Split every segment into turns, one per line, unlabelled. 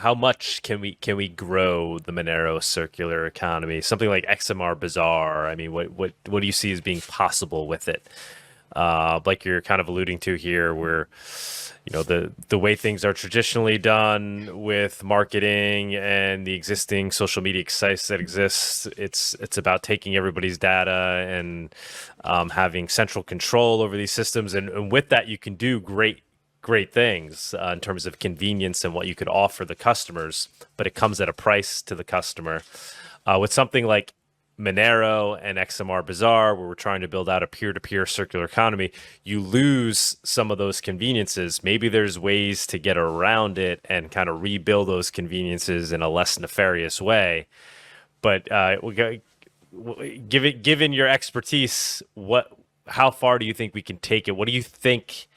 how much can we grow the Monero circular economy? Something like XMR Bazaar. I mean, what do you see as being possible with it? Like you're kind of alluding to here, where the way things are traditionally done with marketing and the existing social media sites that exist, it's about taking everybody's data and having central control over these systems, and with that you can do great things in terms of convenience and what you could offer the customers, but it comes at a price to the customer. With something like Monero and XMR Bazaar, where we're trying to build out a peer-to-peer circular economy, you lose some of those conveniences. Maybe there's ways to get around it and kind of rebuild those conveniences in a less nefarious way. But given your expertise, how far do you think we can take it? What do you think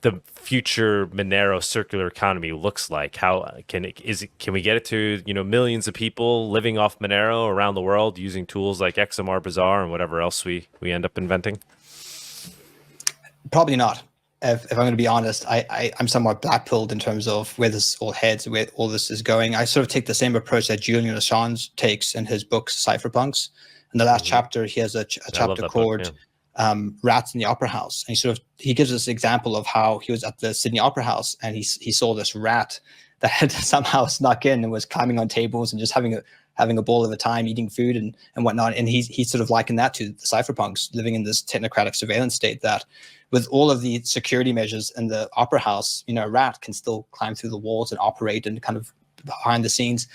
the future Monero circular economy looks like? How can we get it to, millions of people living off Monero around the world using tools like XMR Bazaar and whatever else we end up inventing?
Probably not. If I'm going to be honest, I'm somewhat black-pilled in terms of where this all heads, where all this is going. I sort of take the same approach that Julian Assange takes in his book Cypherpunks. In the last chapter, he has a chapter called Rats in the Opera House, and he gives this example of how he was at the Sydney Opera House and he saw this rat that had somehow snuck in and was climbing on tables and just having a ball of a time, eating food and whatnot. And he sort of likened that to the cypherpunks living in this technocratic surveillance state, that with all of the security measures in the opera house, a rat can still climb through the walls and operate and kind of behind the scenes.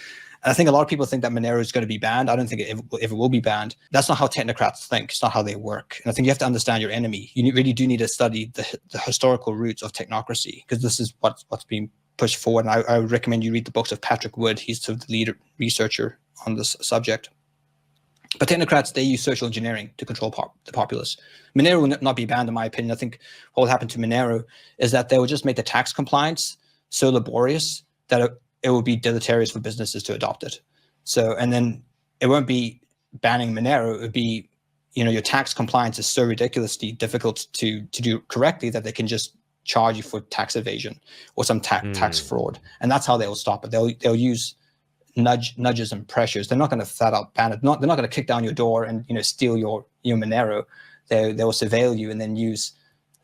And I think a lot of people think that Monero is going to be banned. I don't think it will be banned. That's not how technocrats think. It's not how they work. And I think you have to understand your enemy. You really do need to study the historical roots of technocracy, because this is what's being pushed forward. And I would recommend you read the books of Patrick Wood. He's sort of the leader researcher on this subject. But technocrats, they use social engineering to control the populace. Monero will not be banned, in my opinion. I think what will happen to Monero is that they will just make the tax compliance so laborious that it will be deleterious for businesses to adopt it. So, and then it won't be banning Monero. It would be, your tax compliance is so ridiculously difficult to do correctly that they can just charge you for tax evasion or some tax fraud. And that's how they will stop it. They'll use nudges and pressures. They're not going to flat out ban it. They're not going to kick down your door and steal your Monero. They will surveil you and then use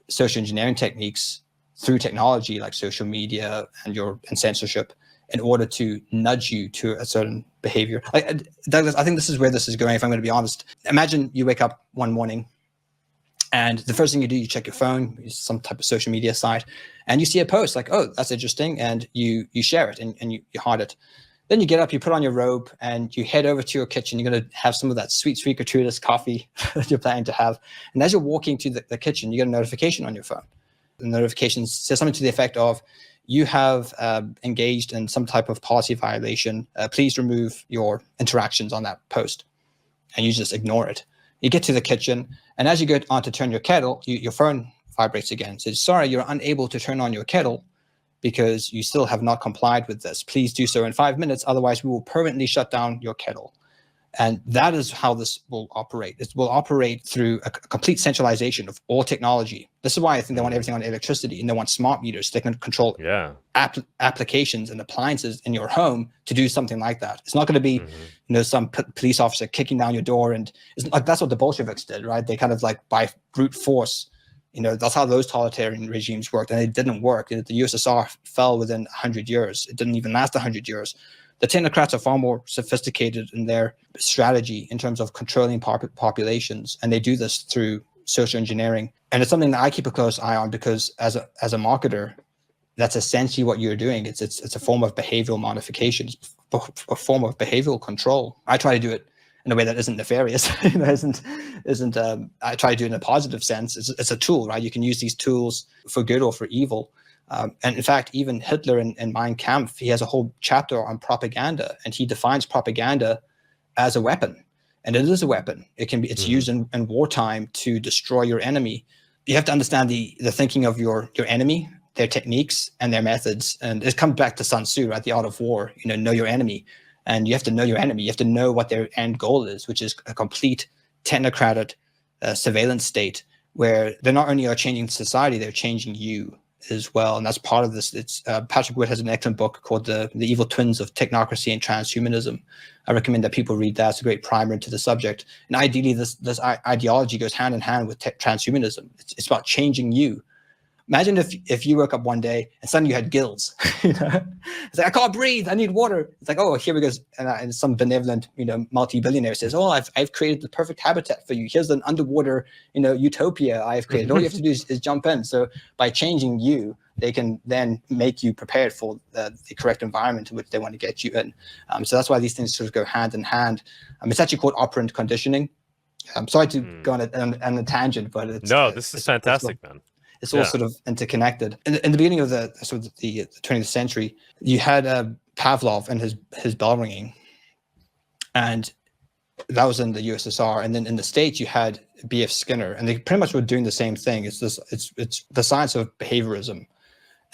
social engineering techniques through technology like social media and censorship in order to nudge you to a certain behavior. Douglas, I think this is where this is going, if I'm going to be honest. Imagine you wake up one morning and the first thing you do, you check your phone, some type of social media site, and you see a post like, oh, that's interesting, and you share it and you heart it. Then you get up, you put on your robe, and you head over to your kitchen. You're going to have some of that sweet gratuitous coffee that you're planning to have. And as you're walking to the kitchen, you get a notification on your phone. The notification says something to the effect of, you have engaged in some type of policy violation. Please remove your interactions on that post. And you just ignore it. You get to the kitchen, and as you go on to turn your kettle, your phone vibrates again. It says, sorry, you're unable to turn on your kettle because you still have not complied with this. Please do so in 5 minutes, otherwise we will permanently shut down your kettle. And that is how this will operate. It will operate through a complete centralization of all technology. This is why I think they want everything on electricity, and they want smart meters. They can control applications and appliances in your home to do something like that. It's not going to be, some police officer kicking down your door, and it's like that's what the Bolsheviks did, right? They kind of like by brute force. That's how those totalitarian regimes worked, and it didn't work. The USSR fell within 100 years. It didn't even last 100 years. The technocrats are far more sophisticated in their strategy in terms of controlling populations, and they do this through social engineering. And it's something that I keep a close eye on, because as a marketer, that's essentially what you're doing. It's a form of behavioral modification, it's a form of behavioral control. I try to do it in a way that isn't nefarious. I try to do it in a positive sense. It's a tool, right? You can use these tools for good or for evil. And in fact, even Hitler in Mein Kampf, he has a whole chapter on propaganda, and he defines propaganda as a weapon. And it is a weapon. It's used in wartime to destroy your enemy. You have to understand the thinking of your enemy, their techniques and their methods. And it comes back to Sun Tzu, right? The art of war, know your enemy. And you have to know your enemy. You have to know what their end goal is, which is a complete technocratic surveillance state where they not only are changing society, they're changing you. as well, and that's part of this. It's Patrick Wood has an excellent book called the Evil Twins of Technocracy and Transhumanism. I recommend that people read that. It's a great primer into the subject. And ideally, this ideology goes hand in hand with transhumanism. It's about changing you. Imagine if you woke up one day and suddenly you had gills. You know? It's like, I can't breathe. I need water. It's like, oh, here we go. And some benevolent, multi-billionaire says, oh, I've created the perfect habitat for you. Here's an underwater, utopia I've created. All you have to do is jump in. So by changing you, they can then make you prepared for the correct environment in which they want to get you in. So that's why these things sort of go hand in hand. It's actually called operant conditioning. I'm sorry to go on a tangent, but
this is fantastic, man.
It's all sort of interconnected. In the beginning of the 20th century, you had Pavlov and his bell ringing, and that was in the USSR. And then in the States, you had B.F. Skinner, and they pretty much were doing the same thing. It's the science of behaviorism.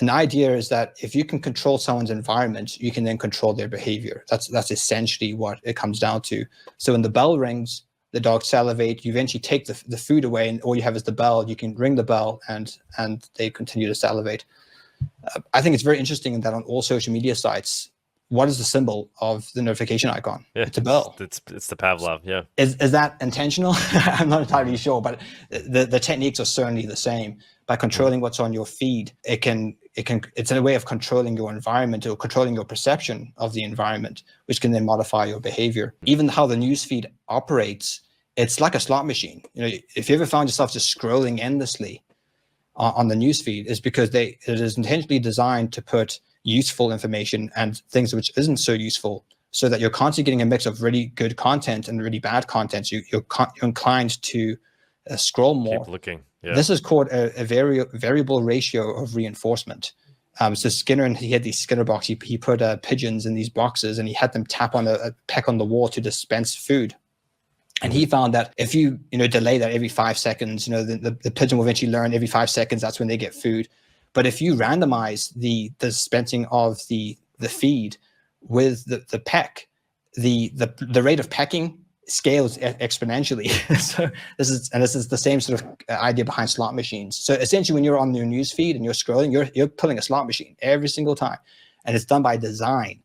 And the idea is that if you can control someone's environment, you can then control their behavior. That's essentially what it comes down to. So when the bell rings, the dogs salivate, you eventually take the food away, and all you have is the bell. You can ring the bell, and they continue to salivate. I think it's very interesting that on all social media sites, what is the symbol of the notification icon?
Yeah,
it's a bell.
It's the Pavlov, yeah.
Is that intentional? I'm not entirely sure, but the techniques are certainly the same. By controlling what's on your feed, it's a way of controlling your environment or controlling your perception of the environment, which can then modify your behavior. Even how the newsfeed operates, it's like a slot machine. If you ever found yourself just scrolling endlessly on the newsfeed, it's because it is intentionally designed to put useful information and things which isn't so useful, so that you're constantly getting a mix of really good content and really bad content. So you're inclined to scroll more.
Keep looking. Yeah.
This is called a variable ratio of reinforcement. So Skinner, he had these Skinner box. He put pigeons in these boxes, and he had them tap on a peck on the wall to dispense food. And he found that if you delay that every 5 seconds, the pigeon will eventually learn every 5 seconds that's when they get food. But if you randomize the dispensing of the feed with the peck, the rate of pecking scales exponentially. So this is the same sort of idea behind slot machines. So essentially, when you're on your news feed and you're scrolling, you're pulling a slot machine every single time, and it's done by design.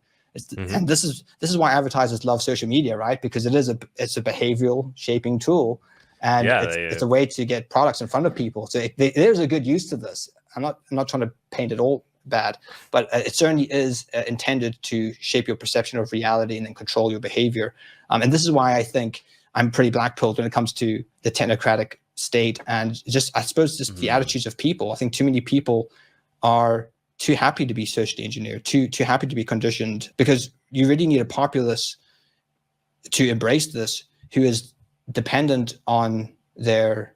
And this is why advertisers love social media, right? Because it's a behavioral shaping tool, and it's a way to get products in front of people. So there's a good use to this. I'm not trying to paint it all bad, but it certainly is intended to shape your perception of reality and then control your behavior. And this is why I think I'm pretty black-pilled when it comes to the technocratic state, and I suppose the attitudes of people. I think too many people are too happy to be socially engineered, too happy to be conditioned, because you really need a populace to embrace this, who is dependent on their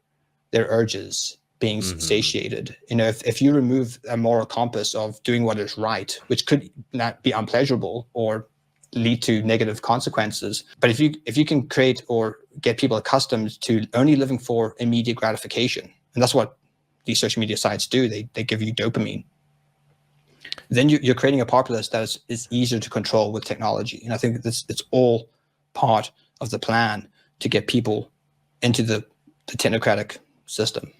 urges being satiated. If you remove a moral compass of doing what is right, which could not be unpleasurable or lead to negative consequences, but if you can create or get people accustomed to only living for immediate gratification, and that's what these social media sites do, they give you dopamine, then you're creating a populace that is easier to control with technology. And I think it's all part of the plan to get people into the technocratic system.